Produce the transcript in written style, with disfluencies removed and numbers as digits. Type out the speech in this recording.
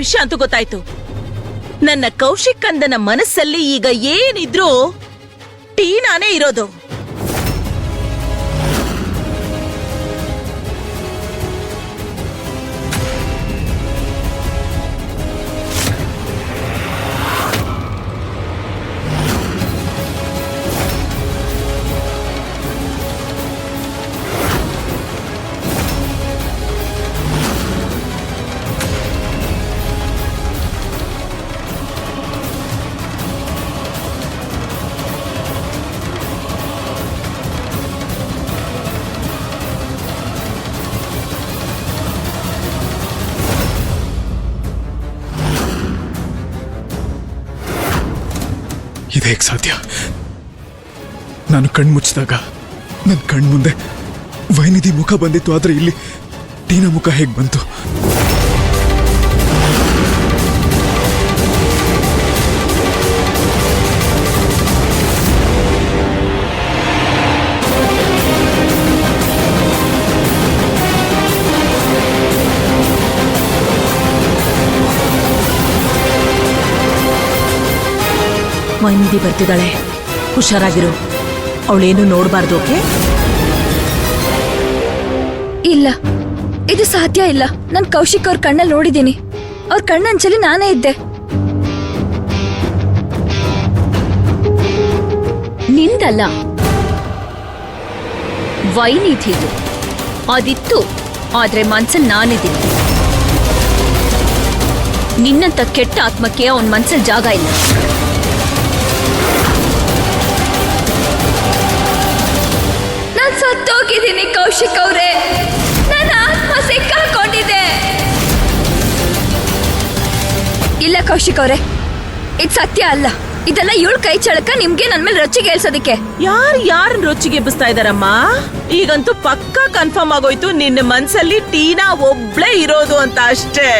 ವಿಷಯ ಅಂತೂ ಗೊತ್ತಾಯ್ತು. ನನ್ನ ಕೌಶಿಕ್ ಕಂದನ ಮನಸ್ಸಲ್ಲಿ ಈಗ ಏನಿದ್ರು ಟೀನಾನೇ ಇರೋದು. ಇದು ಹೇಗೆ ಸಾಧ್ಯ? ನಾನು ಕಣ್ಣು ಮುಚ್ಚಿದಾಗ ನನ್ನ ಕಣ್ಣು ಮುಂದೆ ವೈನಿಧಿ ಮುಖ ಬಂದಿತ್ತು, ಆದ್ರೆ ಇಲ್ಲಿ ಟೀನಾ ಮುಖ ಹೇಗೆ ಬಂತು? ವೈನಿಧಿ ಬರ್ತಿದ್ದಾಳೆ, ಹುಷಾರಾಗಿರು. ಅವಳೇನು ನೋಡ್ಬಾರ್ದು. ಓಕೆ? ಇಲ್ಲ, ಇದು ಸಾಧ್ಯ ಇಲ್ಲ. ನಾನ್ ಕೌಶಿಕ್ ಅವ್ರ ಕಣ್ಣಲ್ಲಿ ನೋಡಿದ್ದೀನಿ. ಅವ್ರ ಕಣ್ಣಂಚಲಿ ನಾನೇ ಇದ್ದೆ. ನಿಂದಲ್ಲ, ವೈನಿಧಿದು. ಅದಿತ್ತು, ಆದ್ರೆ ಮನ್ಸಲ್ಲಿ ನಾನಿದ್ದೀನಿ. ನಿನ್ನಂತ ಕೆಟ್ಟ ಆತ್ಮಕ್ಕೆ ಅವನ್ ಮನ್ಸಲ್ಲಿ ಜಾಗ ಇಲ್ಲ. ಸತ್ತೋಗಿದ್ದೀನಿ ಕೌಶಿಕ್ ಅವ್ರೆ. ನನ್ನ ಆತ್ಮ ಸಿಕ್ಕಾಕೊಂಡಿದೆ. ಇಲ್ಲ ಕೌಶಿಕ್ ಅವ್ರೆ, ಇದು ಸತ್ಯ ಅಲ್ಲ. ಇದೆಲ್ಲ ಇವಳು ಕೈ ಚಳಕ ನಿಮ್ಗೆ ನನ್ ಮೇಲೆ ರೊಚ್ಚಿಗೆ ಏಳ್ಸೋದಿಕ್ಕೆ. ಯಾರನ್ನ ರೊಚ್ಚಿಗೆ ಎಬ್ಬಿಸ್ತಾ ಇದಾರಮ್ಮ? ಈಗಂತೂ ಪಕ್ಕಾ ಕನ್ಫರ್ಮ್ ಆಗೋಯ್ತು, ನಿನ್ನ ಮನ್ಸಲ್ಲಿ ಟೀನಾ ಒಬ್ಳೇ ಇರೋದು ಅಂತ ಅಷ್ಟೇ.